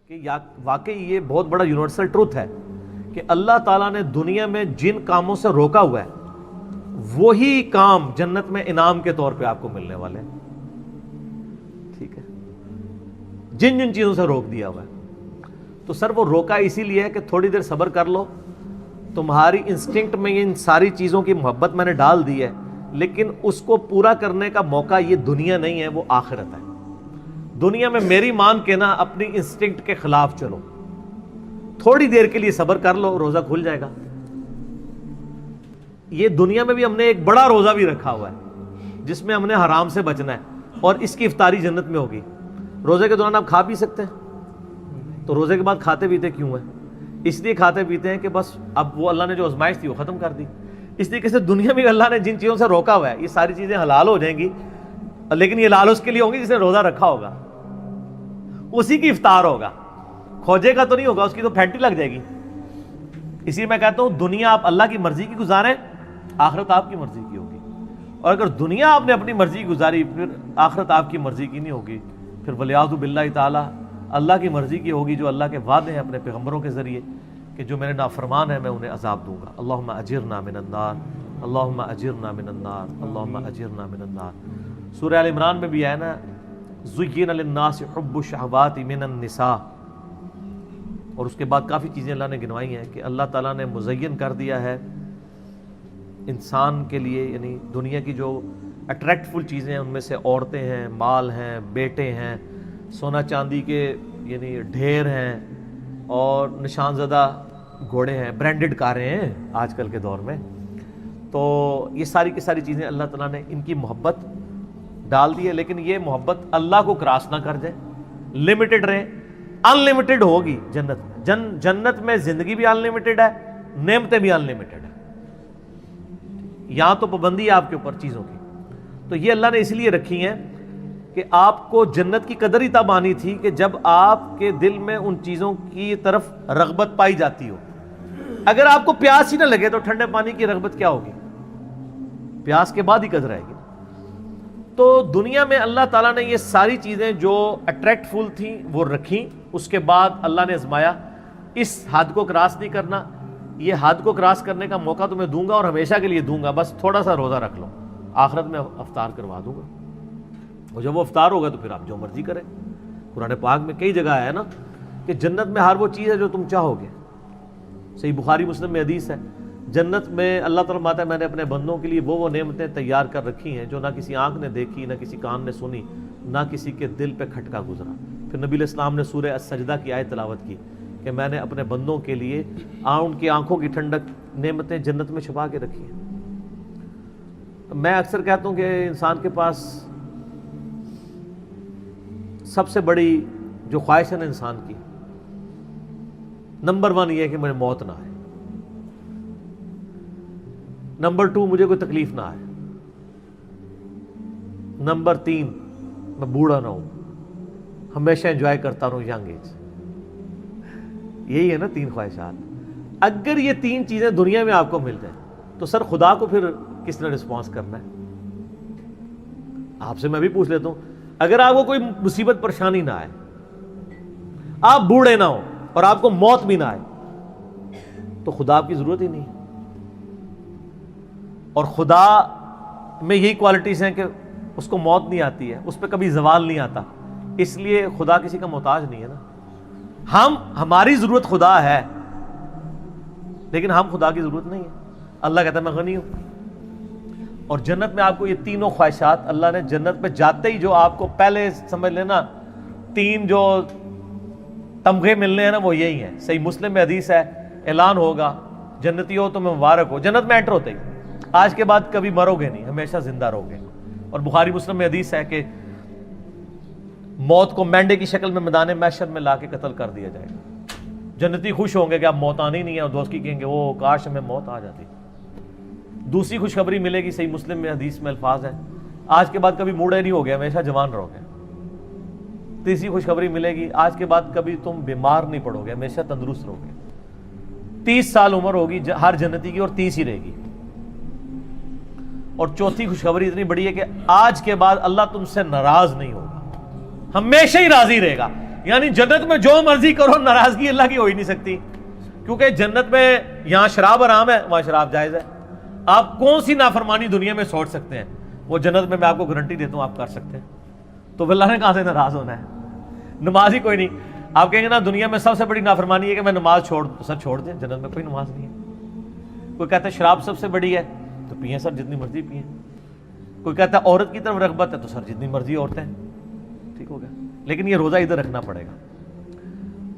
کہ واقعی یہ بہت بڑا یونیورسل ٹروتھ ہے کہ اللہ تعالیٰ نے دنیا میں جن کاموں سے روکا ہوا ہے وہی کام جنت میں انعام کے طور پہ آپ کو ملنے والے ہیں. ٹھیک ہے, جن جن چیزوں سے روک دیا ہوا ہے تو سر وہ روکا اسی لیے ہے کہ تھوڑی دیر صبر کر لو, تمہاری انسٹنکٹ میں ان ساری چیزوں کی محبت میں نے ڈال دی ہے, لیکن اس کو پورا کرنے کا موقع یہ دنیا نہیں ہے, وہ آخرت ہے. دنیا میں میری مان کے نا اپنی انسٹنکٹ کے خلاف چلو, تھوڑی دیر کے لیے صبر کر لو, روزہ کھل جائے گا. یہ دنیا میں بھی ہم نے ایک بڑا روزہ بھی رکھا ہوا ہے جس میں ہم نے حرام سے بچنا ہے, اور اس کی افطاری جنت میں ہوگی. روزے کے دوران آپ کھا پی سکتے ہیں, تو روزے کے بعد کھاتے پیتے کیوں ہیں؟ اس لیے کھاتے پیتے ہیں کہ بس اب وہ اللہ نے جو آزمائش تھی وہ ختم کر دی. اس طریقے سے دنیا میں اللہ نے جن چیزوں سے روکا ہوا ہے یہ ساری چیزیں حلال ہو جائیں گی, لیکن یہ لال اس کے لیے ہوں گی جس نے روزہ رکھا ہوگا, اسی کی افطار ہوگا. کھوجے کا تو نہیں ہوگا, اس کی تو پھینٹی لگ جائے گی. اسی لیے میں کہتا ہوں دنیا آپ اللہ کی مرضی کی گزاریں, آخرت آپ کی مرضی کی ہوگی. اور اگر دنیا آپ نے اپنی مرضی کی گزاری پھر آخرت آپ کی مرضی کی نہیں ہوگی, پھر ولیعوذ باللہ تعالی اللہ کی مرضی کی ہوگی, جو اللہ کے وعدے ہیں اپنے پیغمبروں کے ذریعے کہ جو میرے نافرمان ہیں میں انہیں عذاب دوں گا. اللہم اجرنا من النار, اللہم اجرنا من النار, اللہم اجرنا من النار. سورہ آل عمران میں بھی ہے نا, زُيِّنَ لِلنَّاسِ حُبُّ الشَّهَوَاتِ مِنَ النِّسَاءِ, اور اس کے بعد کافی چیزیں اللہ نے گنوائی ہیں کہ اللہ تعالیٰ نے مزین کر دیا ہے انسان کے لیے, یعنی دنیا کی جو اٹریکٹفل چیزیں ہیں ان میں سے عورتیں ہیں, مال ہیں, بیٹے ہیں, سونا چاندی کے یعنی ڈھیر ہیں, اور نشان زدہ گھوڑے ہیں, برانڈڈ کاریں ہیں آج کل کے دور میں. تو یہ ساری کی ساری چیزیں اللہ تعالیٰ نے ان کی محبت ڈال دی ہے, لیکن یہ محبت اللہ کو کراس نہ کر جائے, لمیٹڈ رہے. ان لمیٹڈ ہوگی جنت میں, جنت میں زندگی بھی ان لمیٹڈ ہے, نعمتیں بھی ان لمیٹڈ ہے. یہاں تو پابندی ہے آپ کے اوپر چیزوں کی, تو یہ اللہ نے اس لیے رکھی ہیں کہ آپ کو جنت کی قدر ہی تب آنی تھی کہ جب آپ کے دل میں ان چیزوں کی طرف رغبت پائی جاتی ہو. اگر آپ کو پیاس ہی نہ لگے تو ٹھنڈے پانی کی رغبت کیا ہوگی؟ پیاس کے بعد ہی قدر آئے گی. تو دنیا میں اللہ تعالیٰ نے یہ ساری چیزیں جو اٹریکٹفل تھیں وہ رکھیں, اس کے بعد اللہ نے آزمایا اس حد کو کراس نہیں کرنا, یہ حد کو کراس کرنے کا موقع تمہیں دوں گا اور ہمیشہ کے لیے دوں گا, بس تھوڑا سا روزہ رکھ لو, آخرت میں افطار کروا دوں گا. اور جب وہ افطار ہوگا تو پھر آپ جو مرضی کریں. قرآن پاک میں کئی جگہ ہے نا کہ جنت میں ہر وہ چیز ہے جو تم چاہو گے. صحیح بخاری مسلم میں حدیث ہے, جنت میں اللہ تعالیٰ فرماتا ہے میں نے اپنے بندوں کے لیے وہ نعمتیں تیار کر رکھی ہیں جو نہ کسی آنکھ نے دیکھی, نہ کسی کان نے سنی, نہ کسی کے دل پہ کھٹکا گزرا. پھر نبی علیہ السلام نے سورہ السجدہ کی آیت تلاوت کی کہ میں نے اپنے بندوں کے لیے ان کی آنکھوں کی ٹھنڈک نعمتیں جنت میں چھپا کے رکھی ہیں. میں اکثر کہتا ہوں کہ انسان کے پاس سب سے بڑی جو خواہش ہے نا انسان کی, نمبر 1 یہ ہے کہ مجھے موت نہ آئے, نمبر 2 مجھے کوئی تکلیف نہ آئے, نمبر 3 میں بوڑھا نہ ہوں, ہمیشہ انجوائے کرتا رہوں ینگ ایج. یہی ہے نا 3 خواہشات. اگر یہ 3 چیزیں دنیا میں آپ کو مل جائیں تو سر خدا کو پھر کس نے رسپانس کرنا ہے؟ آپ سے میں بھی پوچھ لیتا ہوں, اگر آپ کو کوئی مصیبت پریشانی نہ آئے, آپ بوڑھے نہ ہو اور آپ کو موت بھی نہ آئے, تو خدا آپ کی ضرورت ہی نہیں ہے. اور خدا میں یہی کوالٹیز ہیں کہ اس کو موت نہیں آتی ہے, اس پہ کبھی زوال نہیں آتا, اس لیے خدا کسی کا محتاج نہیں ہے نا. ہماری ضرورت خدا ہے لیکن ہم خدا کی ضرورت نہیں ہے. اللہ کہتا ہے میں غنی ہوں. اور جنت میں آپ کو یہ تینوں خواہشات اللہ نے جنت میں جاتے ہی جو آپ کو پہلے سمجھ لینا 3 جو تمغے ملنے ہیں نا وہ یہی ہیں. صحیح مسلم میں حدیث ہے, اعلان ہوگا جنتی ہو تو میں مبارک ہو. جنت میں انٹر ہوتے ہی آج کے بعد کبھی مرو گے نہیں, ہمیشہ زندہ رہو گے. اور بخاری مسلم میں حدیث ہے کہ موت کو مینڈے کی شکل میں میدان محشر میں لا کے قتل کر دیا جائے گا. جنتی خوش ہوں گے کہ اب موت آنی نہیں ہے, اور دوست کی کہیں گے وہ کاش ہمیں موت آ جاتی. دوسری خوشخبری ملے گی, صحیح مسلم میں حدیث میں الفاظ ہیں, آج کے بعد کبھی بوڑھے نہیں ہوگے, ہمیشہ جوان رہو گے. تیسری خوشخبری ملے گی, آج کے بعد کبھی تم بیمار نہیں پڑو گے, ہمیشہ تندرست رہو گے. 30 سال عمر ہوگی ہر جنتی کی اور 30 ہی رہے گی. اور چوتھی خوشخبری اتنی بڑی ہے کہ آج کے بعد اللہ تم سے ناراض نہیں ہوگا, ہمیشہ ہی راضی رہے گا. یعنی جنت میں جو مرضی کرو ناراضگی اللہ کی ہو ہی نہیں سکتی، کیونکہ جنت میں یہاں شراب حرام ہے، وہاں شراب جائز ہے. آپ کون سی نافرمانی دنیا میں سوچ سکتے ہیں، وہ جنت میں آپ کو گارنٹی دیتا ہوں آپ کر سکتے ہیں. تو پھر اللہ نے کہاں سے ناراض ہونا ہے؟ نماز ہی کوئی نہیں. آپ کہیں گے نا دنیا میں سب سے بڑی نافرمانی ہے کہ میں نماز چھوڑ دوں، سر چھوڑ دیں، جنت میں کوئی نماز نہیں ہے. کوئی کہتا ہے شراب سب سے بڑی ہے تو پئیں سر، جتنی مرضی پئیں. کوئی کہتا ہے عورت کی طرف رغبت ہے تو سر جتنی مرضی عورتیں. ٹھیک ہو گیا، لیکن یہ روزہ ادھر رکھنا پڑے گا.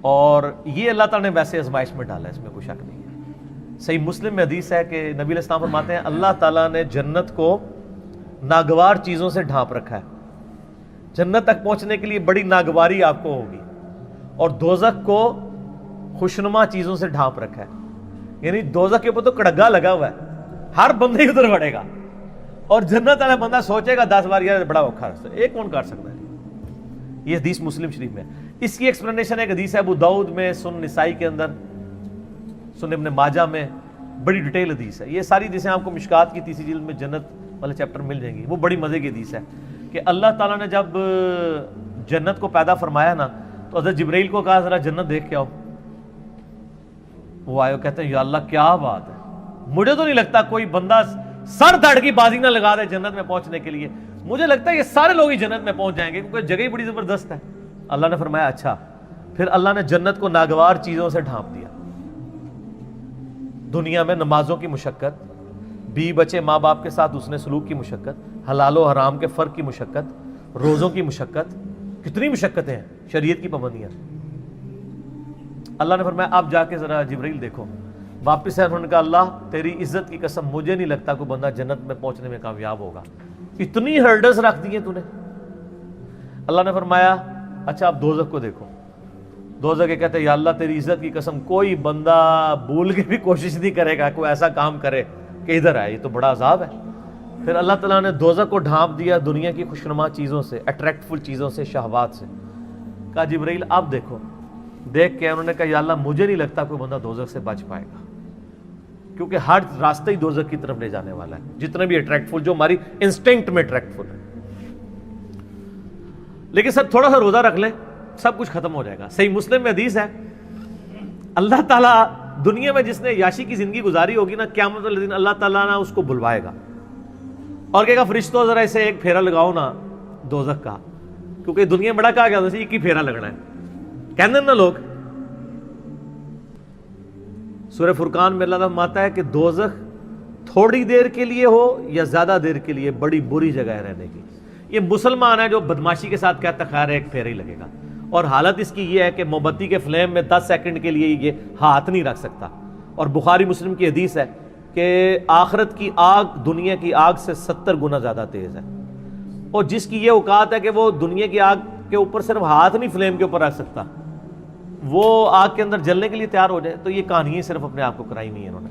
اور یہ اللہ تعالیٰ نے ویسے آزمائش میں ڈالا ہے، اس میں کوئی شک نہیں ہے. صحیح مسلم میں حدیث ہے کہ نبی علیہ السلام فرماتے ہیں اللہ تعالیٰ نے جنت کو ناگوار چیزوں سے ڈھانپ رکھا ہے. جنت تک پہنچنے کے لیے بڑی ناگواری آپ کو ہوگی، اور دوزخ کو خوشنما چیزوں سے ڈھانپ رکھا ہے. یعنی دوزخ کے اوپر تو کڑگا لگا ہوا ہے، ہر بندے ادھر بڑھے گا، اور جنت والا بندہ سوچے گا 10 بار یار بڑا اوکھا رستہ ایک کون کاٹ سکتا ہے. یہ حدیث مسلم شریف میں. اس کی ایکسپلینیشن ایک حدیث ہے ابو داؤد میں، سنن نسائی کے اندر، سنن ابن ماجہ میں، بڑی ڈیٹیل حدیث ہے. یہ ساری حدیثیں آپ کو مشکات کی تیسری جلد میں جنت والے چیپٹر مل جائیں گی. وہ بڑی مزے کی حدیث ہے کہ اللہ تعالیٰ نے جب جنت کو پیدا فرمایا نا تو حضرت جبرائیل کو کہا ذرا جنت دیکھ کے آؤ. وہ آئے کہتے ہیں یا اللہ کیا بات ہے، مجھے تو نہیں لگتا کوئی بندہ سر دھڑ کی بازی نہ لگا دے جنت میں پہنچنے کے لیے. مجھے لگتا ہے یہ سارے لوگ ہی جنت میں پہنچ جائیں گے کیونکہ جگہ ہی بڑی زبردست ہے. اللہ نے فرمایا اچھا. پھر اللہ نے جنت کو ناگوار چیزوں سے ڈھانپ دیا. دنیا میں نمازوں کی مشقت، بیوی بچے ماں باپ کے ساتھ اس نے سلوک کی مشقت، حلال و حرام کے فرق کی مشقت، روزوں کی مشقت، کتنی مشقتیں ہیں، شریعت کی پابندیاں. اللہ نے فرمایا اب جا کے ذرا جبرائیل دیکھو. واپس ہے، انہوں نے کہا اللہ تیری عزت کی قسم مجھے نہیں لگتا کوئی بندہ جنت میں پہنچنے میں کامیاب ہوگا، اتنی ہرڈلز رکھ دی ہیں تو نے. اللہ نے فرمایا اچھا اب دوزخ کو دیکھو. دوزخ کے کہتے ہیں یا اللہ تیری عزت کی قسم کوئی بندہ بھول کے بھی کوشش نہیں کرے گا کوئی ایسا کام کرے کہ ادھر آئے، یہ تو بڑا عذاب ہے. پھر اللہ تعالیٰ نے دوزخ کو ڈھانپ دیا دنیا کی خوشنما چیزوں سے، اٹریکٹفل چیزوں سے، شہوات سے. کہا جبرائیل اب دیکھو. دیکھ کے انہوں نے کہا یا اللہ مجھے نہیں لگتا کوئی بندہ دوزخ سے بچ پائے گا، کیونکہ ہر راستہ ہی دوزخ کی طرف لے جانے والا ہے، جتنے بھی اٹریکٹفل جو ہماری انسٹنکٹ میں اٹریکٹفل ہے. لیکن سر تھوڑا سا روزہ رکھ لیں سب کچھ ختم ہو جائے گا. صحیح مسلم میں حدیث ہے اللہ تعالیٰ دنیا میں جس نے یاشی کی زندگی گزاری ہوگی نا، قیامت والے دن اللہ تعالیٰ نا اس کو بلوائے گا اور کہے گا فرشتوں ذرا اسے ایک پھیرا لگاؤ نا دوزخ کا، کیونکہ دنیا میں بڑا کہا گیا ایک ہی پھیرا لگنا ہے. کہتے ہیں نا لوگ. سورہ فرقان میں اللہ تعالیٰ فرماتا ہے کہ دوزخ تھوڑی دیر کے لیے ہو یا زیادہ دیر کے لیے بڑی بری جگہ ہے رہنے کی. یہ مسلمان ہے جو بدماشی کے ساتھ کہتا ہے خیر ایک پھیرا ہی لگے گا، اور حالت اس کی یہ ہے کہ موم بتی کے فلیم میں 10 سیکنڈ کے لیے یہ ہاتھ نہیں رکھ سکتا. اور بخاری مسلم کی حدیث ہے کہ آخرت کی آگ دنیا کی آگ سے 70 گنا زیادہ تیز ہے، اور جس کی یہ اوقات ہے کہ وہ دنیا کی آگ کے اوپر صرف ہاتھ نہیں فلیم کے اوپر رکھ سکتا، وہ آگ کے اندر جلنے کے لیے تیار ہو جائے. تو یہ کہانیاں صرف اپنے آپ کو کرائی نہیں ہے انہوں نے.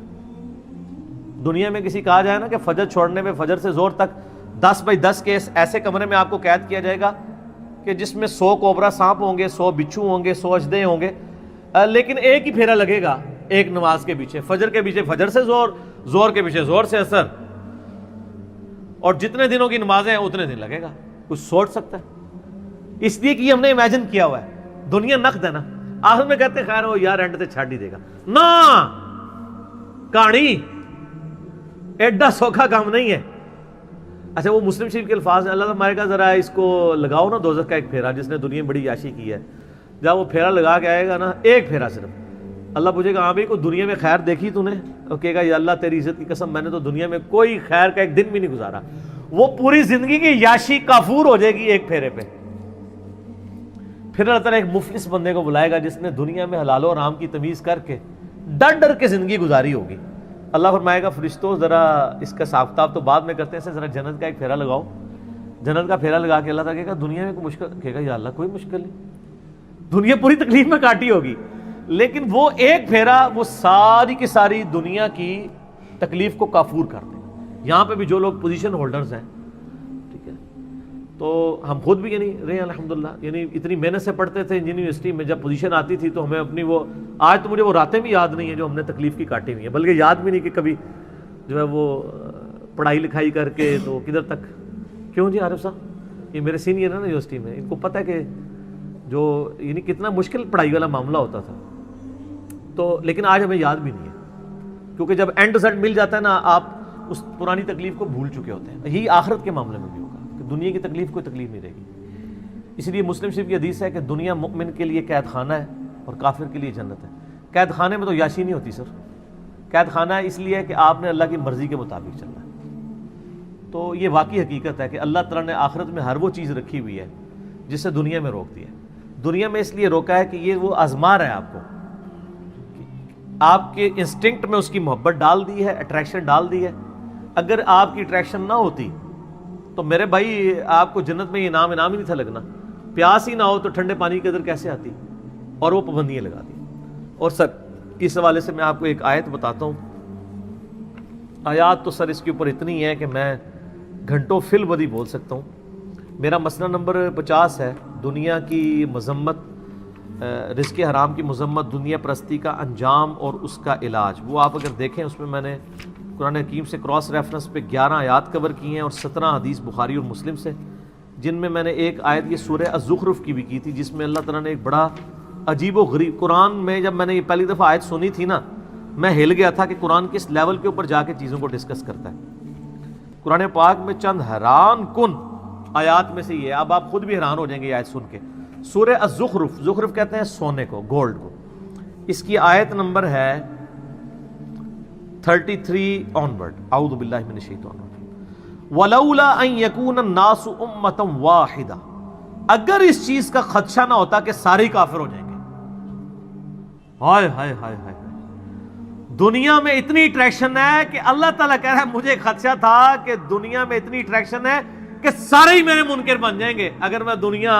دنیا میں کسی کہا جائے نا کہ فجر چھوڑنے میں فجر سے زور تک 10 بائی 10 کے ایسے کمرے میں آپ کو قید کیا جائے گا کہ جس میں 100 کوبرا سانپ ہوں گے، 100 بچھو ہوں گے، 100 اژدھے ہوں گے، لیکن ایک ہی پھیرا لگے گا ایک نماز کے پیچھے. فجر کے پیچھے فجر سے زور، زور کے پیچھے زور سے اثر، اور جتنے دنوں کی نمازیں ہیں اتنے دن لگے گا. کچھ سوچ سکتا ہے؟ اس لیے کہ یہ ہم نے امیجن کیا ہوا ہے. دنیا نقد ہے نا، آخر میں کہتے خیر ہو یار اینڈ تے چھڈ ہی دے گا نا. کہانی ایڈا سوکھا کام نہیں ہے. اچھا وہ مسلم شریف کے الفاظ ہیں، اللہ ہمارے کا ذرا اس کو لگاؤ نا دوزخ کا ایک پھیرا جس نے دنیا میں بڑی عیاشی کی ہے. جب وہ پھیرا لگا کے آئے گا نا، ایک پھیرا صرف، اللہ پوچھے گا ہاں بھائی کوئی دنیا میں خیر دیکھی تو نے؟ اور کہے گا یا اللہ تیری عزت کی قسم میں نے تو دنیا میں کوئی خیر کا ایک دن بھی نہیں گزارا. وہ پوری زندگی کی عیاشی کافور ہو جائے گی ایک پھیرے پہ. پھر اللہ تعالیٰ ایک مفلس بندے کو بلائے گا جس نے دنیا میں حلال و حرام کی تمیز کر کے ڈر ڈر کے زندگی گزاری ہوگی. اللہ فرمائے گا فرشتوں ذرا اس کا حساب کتاب تو بعد میں کرتے ہیں، ذرا جنت کا ایک پھیرا لگاؤ. جنت کا پھیرا لگا کے اللہ تعالیٰ کہے گا دنیا میں کوئی مشکل، کہے گا یا اللہ کوئی مشکل نہیں، دنیا پوری تکلیف میں کاٹی ہوگی، لیکن وہ ایک پھیرا وہ ساری کی ساری دنیا کی تکلیف کو کافور کر دے. یہاں پہ بھی جو لوگ پوزیشن ہولڈرز ہیں، ٹھیک ہے، تو ہم خود بھی یعنی رہے الحمدللہ، یعنی اتنی محنت سے پڑھتے تھے انجینئرنگ یونیورسٹی میں، جب پوزیشن آتی تھی تو ہمیں اپنی وہ آج تو مجھے وہ راتیں بھی یاد نہیں ہیں جو ہم نے تکلیف کی کاٹی ہوئی ہیں، بلکہ یاد بھی نہیں کہ کبھی جو ہے وہ پڑھائی لکھائی کر کے تو کدھر تک. کیوں جی عارف صاحب یہ میرے سینئر ہیں نا یونیورسٹی میں، ان کو پتہ ہے کہ جو یعنی کتنا مشکل پڑھائی والا معاملہ ہوتا تھا. تو لیکن آج ہمیں یاد بھی نہیں ہے, کیونکہ جب اینڈ رزلٹ مل جاتا ہے نا, آپ اس پرانی تکلیف کو بھول چکے ہوتے ہیں. یہی آخرت کے معاملے میں بھی ہوگا کہ دنیا کی تکلیف کوئی تکلیف نہیں رہے گی. اس لیے مسلم شریف کی حدیث ہے کہ دنیا مومن کے لیے قید خانہ ہے اور کافر کے لیے جنت ہے. قید خانے میں تو یاشی نہیں ہوتی سر. قید خانہ ہے اس لیے کہ آپ نے اللہ کی مرضی کے مطابق چلنا ہے. تو یہ واقعی حقیقت ہے کہ اللہ تعالیٰ نے آخرت میں ہر وہ چیز رکھی ہوئی ہے جس سے دنیا میں روک دی ہے. دنیا میں اس لیے روکا ہے کہ یہ وہ آزما رہا ہے آپ کو, آپ کے انسٹنکٹ میں اس کی محبت ڈال دی ہے, اٹریکشن ڈال دی ہے. اگر آپ کی اٹریکشن نہ ہوتی تو میرے بھائی آپ کو جنت میں یہ انعام ہی نہیں تھا لگنا. پیاس ہی نہ ہو تو ٹھنڈے پانی کی قدر کیسے آتی, اور وہ پابندیاں لگا دی. اور سر اس حوالے سے میں آپ کو ایک آیت بتاتا ہوں. آیات تو سر اس کے اوپر اتنی ہے کہ میں گھنٹوں فی البدی بول سکتا ہوں. میرا مسئلہ نمبر 50 ہے, دنیا کی مذمت, رزق حرام کی مذمت, دنیا پرستی کا انجام اور اس کا علاج. وہ آپ اگر دیکھیں اس میں نے قرآن حکیم سے کراس ریفرنس پہ 11 آیات کور کی ہیں اور 17 حدیث بخاری اور مسلم سے, جن میں نے ایک آیت یہ سورہ الزخرف کی بھی کی تھی, جس میں اللہ تعالیٰ نے ایک بڑا عجیب و غریب, قرآن میں جب میں نے یہ پہلی دفعہ آیت سنی تھی نا, میں ہل گیا تھا کہ قرآن کس لیول کے اوپر جا کے چیزوں کو ڈسکس کرتا ہے. قرآن پاک میں چند حیران کن آیات میں سے یہ, اب آپ خود بھی حیران ہو جائیں گے یہ آیت سن کے. سورہ الزخرف, زخرف کہتے ہیں سونے کو, گولڈ کو. اس کی آیت نمبر ہے 33 آنورڈ. اعوذ باللہ من الشیطان الرجیم. ولولا ان یکون الناس امۃ واحدہ, اگر اس چیز کا خدشہ نہ ہوتا کہ سارے ہی کافر ہو جائیں گے. ہائے ہائے ہائے ہائے, دنیا میں اتنی اٹریکشن ہے کہ اللہ تعالیٰ کہہ رہا ہے مجھے خدشہ تھا کہ دنیا میں اتنی اٹریکشن ہے کہ سارے ہی میرے منکر بن جائیں گے اگر میں دنیا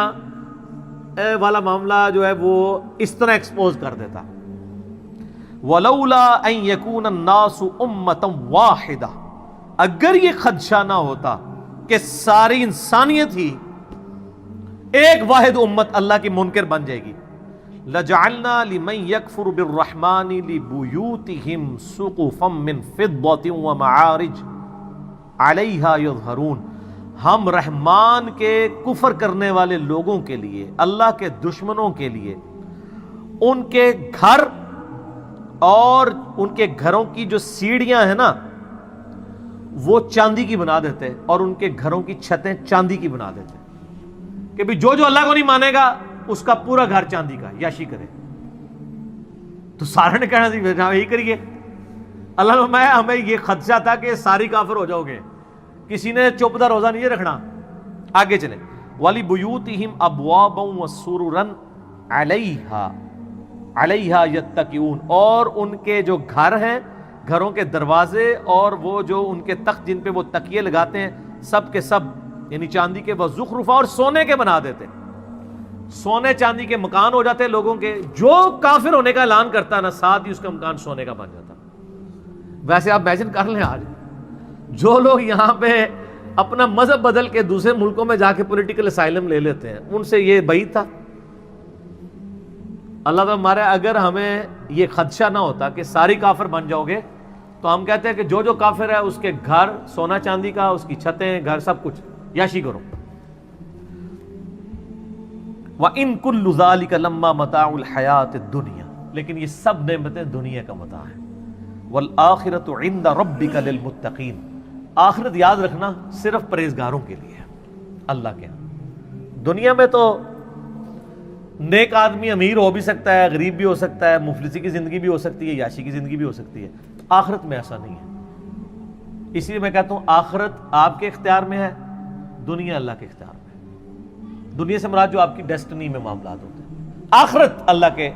والا معاملہ جو ہے وہ اس طرح ایکسپوز کر دیتا. وَلَوْلَا أَن يَكُونَ النَّاسُ أُمَّةً وَاحِدَةً, اگر یہ خدشہ نہ ہوتا کہ ساری انسانیت ہی ایک واحد امت اللہ کی منکر بن جائے گی. لَجَعَلْنَا لِمَن يَكْفُرُ بِالرَّحْمَنِ لِبُيُوتِهِمْ سُقُفًا مِّن فِضَّةٍ وَمَعَارِجَ عَلَيْهَا يَظْهَرُونَ, ہم رحمان کے کفر کرنے والے لوگوں کے لیے, اللہ کے دشمنوں کے لیے, ان کے گھر اور ان کے گھروں کی جو سیڑھیاں ہیں نا وہ چاندی کی بنا دیتے, اور ان کے گھروں کی چھتیں چاندی کی بنا دیتے کہ بھی جو اللہ کو نہیں مانے گا اس کا پورا گھر چاندی کا, یاشی کرے. تو سارے نے کہنا تھی یہی کریے. اللہ میں ہمیں یہ خدشہ تھا کہ ساری کافر ہو جاؤ گے, کسی نے چوپدہ روزہ نہیں رکھنا. آگے چلیں. وَلِبُيُوتِهِمْ أَبْوَابًا وَسُرُرًا عَلَيْهَا يَتَّكِئُونَ, اور ان کے جو گھر ہیں, گھروں کے دروازے اور وہ جو ان کے تخت جن پہ وہ تکیے لگاتے ہیں, سب کے سب یعنی چاندی کے, وَزُخْرُفًا, اور سونے کے بنا دیتے. سونے چاندی کے مکان ہو جاتے لوگوں کے. جو کافر ہونے کا اعلان کرتا نا, ساتھ ہی اس کا مکان سونے کا بن جاتا. ویسے آپ امیجن کر لیں, آج جو لوگ یہاں پہ اپنا مذہب بدل کے دوسرے ملکوں میں جا کے پولیٹیکل اسائلم لے لیتے ہیں, ان سے یہ بعید تھا. اللہ تعالیٰ ہمارے, اگر ہمیں یہ خدشہ نہ ہوتا کہ ساری کافر بن جاؤ گے تو ہم کہتے ہیں کہ جو کافر ہے اس کے گھر سونا چاندی کا, اس کی چھتیں, گھر, سب کچھ یاشی کرو. وَإِن كُلُّ ذَلِكَ لَمَّا مَتَاعُ الْحَيَاةِ الدُّنْيَا, لیکن یہ سب نعمتیں دنیا کا متاع ہیں. وَالْآخِرَةُ عِنْدَ رَبِّكَ لِلْمُتَّقِينَ, آخرت یاد رکھنا صرف پرہیزگاروں کے لیے ہے اللہ کے. دنیا میں تو نیک آدمی امیر ہو بھی سکتا ہے, غریب بھی ہو سکتا ہے, مفلسی کی زندگی بھی ہو سکتی ہے, یاشی کی زندگی بھی ہو سکتی ہے. آخرت میں ایسا نہیں ہے. اسی لیے میں کہتا ہوں آخرت آپ کے اختیار میں ہے, دنیا اللہ کے اختیار میں ہے. دنیا سے مراد جو آپ کی ڈیسٹنی میں معاملات ہوتے ہیں, آخرت اللہ کے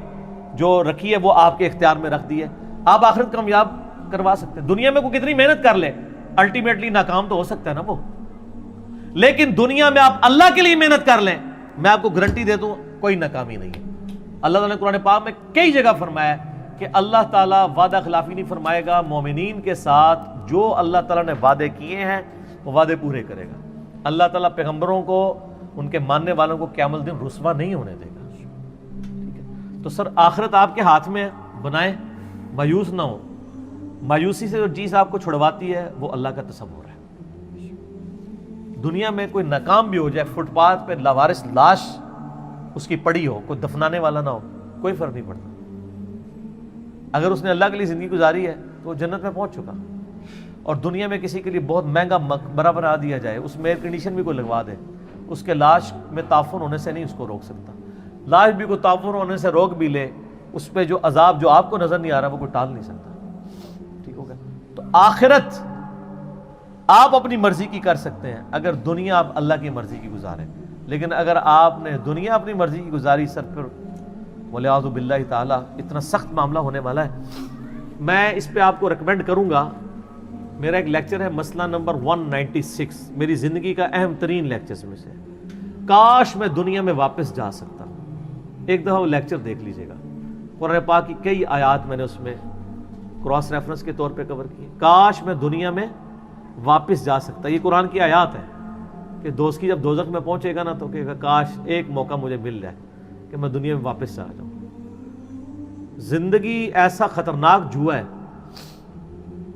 جو رکھی ہے وہ آپ کے اختیار میں رکھ دی ہے. آپ آخرت کامیاب کروا سکتے ہیں. دنیا میں کوئی کتنی محنت کر لے الٹیمیٹلی ناکام تو ہو سکتا ہے نا وہ, لیکن دنیا میں آپ اللہ کے لیے محنت کر لیں, میں آپ کو گارنٹی دے دوں کوئی ناکامی نہیں ہے. اللہ تعالیٰ نے قرآن پاک میں کئی جگہ فرمایا کہ اللہ تعالیٰ وعدہ خلافی نہیں فرمائے گا. مومنین کے ساتھ جو اللہ تعالیٰ نے وعدے کیے ہیں وہ وعدے پورے کرے گا. اللہ تعالیٰ پیغمبروں کو, ان کے ماننے والوں کو قیامت الدین رسوا نہیں ہونے دے گا. ٹھیک ہے, تو سر آخرت آپ کے ہاتھ میں ہے, بنائیں, مایوس نہ ہو. مایوسی سے جو چیز آپ کو چھڑواتی ہے وہ اللہ کا تصور ہے. دنیا میں کوئی ناکام بھی ہو جائے, فٹ پاتھ پہ لاوارث لاش اس کی پڑی ہو، کوئی دفنانے والا نہ ہو، کوئی فرق نہیں پڑتا. اگر اس نے اللہ کے لیے زندگی گزاری ہے تو وہ جنت میں پہنچ چکا. اور دنیا میں کسی کے لیے بہت مہنگا مقبرہ بنا دیا جائے، اس میں ایئر کنڈیشن بھی کوئی لگوا دے، اس کے لاش میں تعفن ہونے سے نہیں اس کو روک سکتا. لاش بھی کوئی تعفن ہونے سے روک بھی لے، اس پہ جو عذاب جو آپ کو نظر نہیں آ رہا وہ کوئی ٹال نہیں سکتا. ٹھیک ہو گیا؟ تو آخرت آپ اپنی مرضی کی کر سکتے ہیں اگر دنیا آپ اللہ کی مرضی کی گزاریں. لیکن اگر آپ نے دنیا اپنی مرضی کی گزاری سر پر ولیعوذ باللہ تعالیٰ اتنا سخت معاملہ ہونے والا ہے. میں اس پہ آپ کو ریکمینڈ کروں گا، میرا ایک لیکچر ہے مسئلہ نمبر 196، میری زندگی کا اہم ترین لیکچرز میں سے. کاش میں دنیا میں واپس جا سکتا. ایک دفعہ وہ لیکچر دیکھ لیجئے گا. قرآن پاک کی کئی آیات میں نے اس میں کراس ریفرنس کے طور پہ کور کی. کاش میں دنیا میں واپس جا سکتا. یہ قرآن کی آیات ہے کہ دوست کی جب دوزخ میں پہنچے گا نا تو کہے گا کاش ایک موقع مجھے مل جائے کہ میں دنیا میں واپس چلا جاؤں. زندگی ایسا خطرناک جوا ہے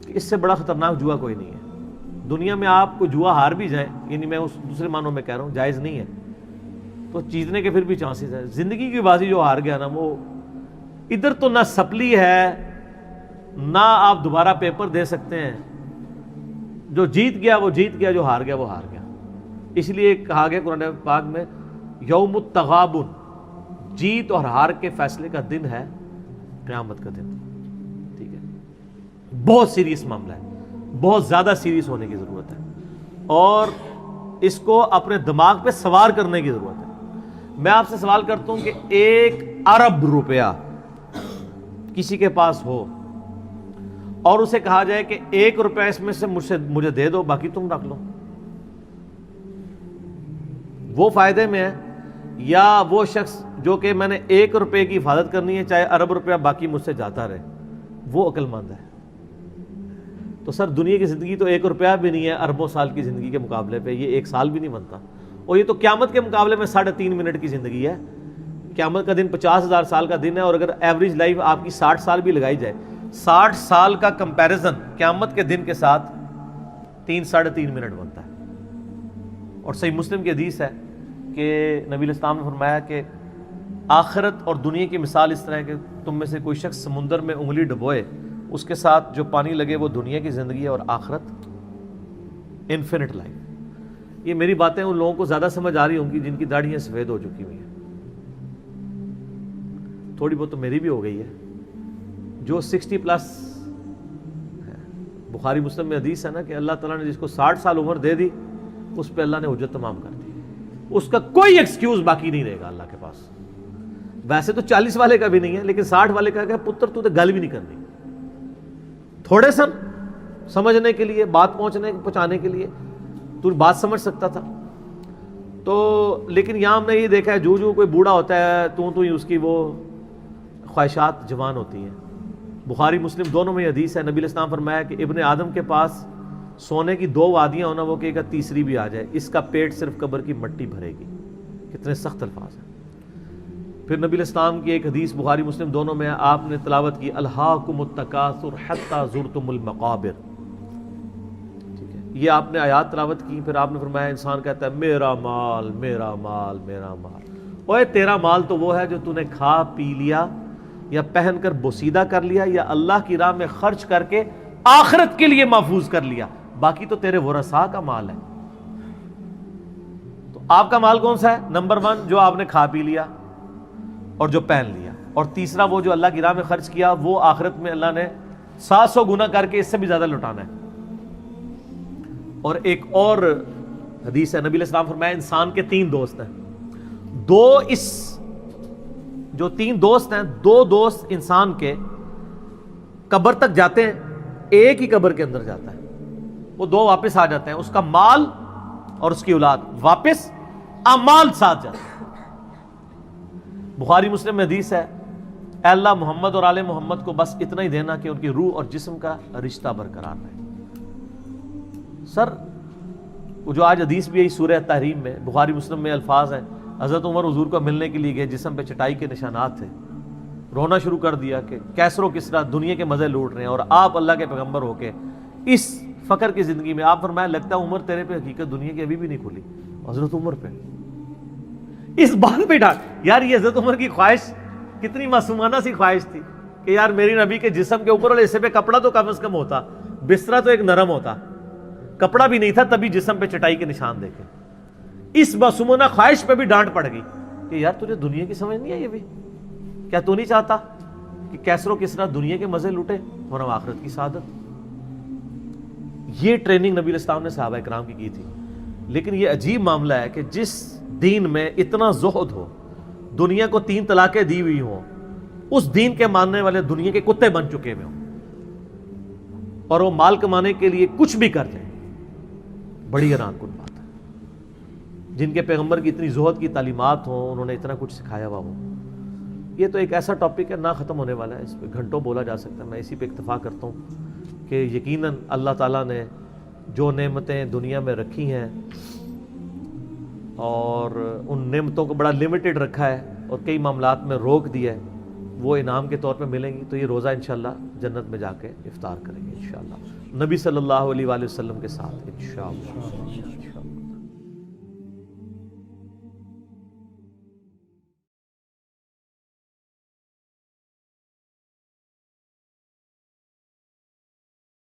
کہ اس سے بڑا خطرناک جوا کوئی نہیں ہے. دنیا میں آپ کو جوا ہار بھی جائیں، یعنی میں اس دوسرے معنوں میں کہہ رہا ہوں جائز نہیں ہے، تو جیتنے کے پھر بھی چانسز ہیں. زندگی کی بازی جو ہار گیا نا، وہ ادھر تو نہ سپلی ہے نہ آپ دوبارہ پیپر دے سکتے ہیں. جو جیت گیا وہ جیت گیا، جو ہار گیا وہ ہار گیا. اس لیے کہا گیا قرآن پاک میں یوم التغابن، جیت اور ہار کے فیصلے کا دن ہے قیامت کا دن. ٹھیک ہے؟ بہت سیریس معاملہ ہے، بہت زیادہ سیریس ہونے کی ضرورت ہے، اور اس کو اپنے دماغ پہ سوار کرنے کی ضرورت ہے. میں آپ سے سوال کرتا ہوں کہ 1 ارب روپیہ کسی کے پاس ہو اور اسے کہا جائے کہ 1 روپیہ اس میں سے مجھے دے دو، باقی تم رکھ لو، وہ فائدے میں ہے یا وہ شخص جو کہ میں نے 1 روپے کی حفاظت کرنی ہے چاہے ارب روپیہ باقی مجھ سے جاتا رہے، وہ عقل مند ہے؟ تو سر دنیا کی زندگی تو 1 روپیہ بھی نہیں ہے اربوں سال کی زندگی کے مقابلے پہ. یہ 1 سال بھی نہیں بنتا، اور یہ تو قیامت کے مقابلے میں 3.5 منٹ کی زندگی ہے. قیامت کا دن 50,000 سال کا دن ہے، اور اگر ایوریج لائف آپ کی 60 سال بھی لگائی جائے، 60 سال کا کمپیریزن قیامت کے دن کے ساتھ 3-3.5 منٹ بنتا ہے. اور صحیح مسلم کی حدیث ہے کہ نبی علیہ السلام نے فرمایا کہ آخرت اور دنیا کی مثال اس طرح ہے کہ تم میں سے کوئی شخص سمندر میں انگلی ڈبوئے، اس کے ساتھ جو پانی لگے وہ دنیا کی زندگی ہے، اور آخرت انفینٹ لائف. یہ میری باتیں ان لوگوں کو زیادہ سمجھ آ رہی ہوں گی جن کی داڑھیاں سفید ہو چکی ہوئی ہیں. تھوڑی بہت تو میری بھی ہو گئی ہے. جو 60 پلس ہے، بخاری مسلم میں حدیث ہے نا کہ اللہ تعالیٰ نے جس کو 60 سال عمر دے دی اس پہ اللہ نے حجت تمام کر دی. اس کا کوئی ایکسکیوز باقی نہیں رہے گا اللہ کے پاس. ویسے تو 40 والے کا بھی نہیں ہے، لیکن 60 والے کا کہ پتر تو گل بھی نہیں کرنی. تھوڑے سن سمجھنے کے لیے، بات پہنچانے کے لیے تو بات سمجھ سکتا تھا. تو لیکن یہاں ہم نے یہ دیکھا ہے جو کوئی بوڑھا ہوتا ہے تو ہی اس کی وہ خواہشات جوان ہوتی ہیں. بخاری مسلم دونوں میں حدیث ہے، نبی علیہ السلام فرمایا کہ ابن آدم کے پاس سونے کی 2 وادیاں ہونا، وہ کہے گا تیسری بھی آ جائے، اس کا پیٹ صرف قبر کی مٹی بھرے گی. کتنے سخت الفاظ ہیں. پھر نبی علیہ السلام کی ایک حدیث بخاری مسلم دونوں میں آپ نے تلاوت کی الہاکم التکاثر حتی زرتم المقابر. ٹھیک ہے، یہ آپ نے آیات تلاوت کی. پھر آپ نے فرمایا انسان کہتا ہے میرا مال میرا مال میرا مال. اوے تیرا مال تو وہ ہے جو تو نے کھا پی لیا یا پہن کر بوسیدہ کر لیا یا اللہ کی راہ میں خرچ کر کے آخرت کے لیے محفوظ کر لیا، باقی تو تیرے ورثاء کا مال ہے. تو آپ کا مال کون سا ہے؟ نمبر 1 جو آپ نے کھا پی لیا اور جو پہن لیا، اور تیسرا وہ جو اللہ کی راہ میں خرچ کیا، وہ آخرت میں اللہ نے 700 گنا کر کے اس سے بھی زیادہ لٹانا ہے. اور ایک اور حدیث ہے، نبی علیہ السلام فرمایا انسان کے 3 دوست ہیں. جو 3 دوست ہیں، 2 دوست انسان کے قبر تک جاتے ہیں، ایک ہی قبر کے اندر جاتا ہے، وہ 2 واپس آ جاتے ہیں. اس کا مال اور اس کی اولاد واپس، اعمال ساتھ جاتے ہیں. بخاری مسلم میں حدیث ہے اے اللہ محمد اور آل محمد کو بس اتنا ہی دینا کہ ان کی روح اور جسم کا رشتہ برقرار رہے. سر وہ جو آج حدیث بھی ہے سورہ تحریم میں، بخاری مسلم میں الفاظ ہیں حضرت عمر حضور کو ملنے کے لیے گئے، جسم پہ چٹائی کے نشانات تھے، رونا شروع کر دیا کہ کیسر و کسرا دنیا کے مزے لوٹ رہے ہیں اور آپ اللہ کے پیغمبر ہو کے اس فقر کی زندگی میں. آپ فرمایا لگتا ہے عمر تیرے پہ حقیقت دنیا کی ابھی بھی نہیں کھلی. حضرت عمر پہ اس بات پہ ڈانٹ. یار یہ حضرت عمر کی خواہش کتنی معصومانہ سی خواہش تھی کہ یار میری نبی کے جسم کے اوپر والے حصے پہ کپڑا تو کم از کم ہوتا, بسترا تو ایک نرم ہوتا, کپڑا بھی نہیں تھا تبھی جسم پہ چٹائی کے نشان دیکھے. اس معصومانہ خواہش پہ بھی ڈانٹ پڑ گئی کہ یار تجھے دنیا کی سمجھ نہیں ہے, یہ بھی کیا تو نہیں چاہتا کہ کیسر و کسرا دنیا کے مزے لوٹے اور ہم آخرت کی سعادت. یہ ٹریننگ نبی علیہ السلام نے صحابہ کرام کی تھی. لیکن یہ عجیب معاملہ ہے کہ جس دین میں اتنا زہد ہو, دنیا کو 3 طلاقیں دی ہوئی ہوں, اس دین کے ماننے والے دنیا کے کتے بن چکے ہوئے ہوں اور وہ مال کمانے کے لیے کچھ بھی کر دیں. بڑی حیران کن بات ہے. جن کے پیغمبر کی اتنی زہد کی تعلیمات ہوں, انہوں نے اتنا کچھ سکھایا ہوا ہو. یہ تو ایک ایسا ٹاپک ہے نہ ختم ہونے والا ہے, اس پہ گھنٹوں بولا جا سکتا ہے. میں اسی پہ اکتفا کرتا ہوں کہ یقیناً اللہ تعالیٰ نے جو نعمتیں دنیا میں رکھی ہیں اور ان نعمتوں کو بڑا لمیٹڈ رکھا ہے اور کئی معاملات میں روک دیا ہے, وہ انعام کے طور پہ ملیں گی. تو یہ روزہ انشاءاللہ جنت میں جا کے افطار کریں گے انشاءاللہ, نبی صلی اللہ علیہ وآلہ وسلم کے ساتھ انشاءاللہ.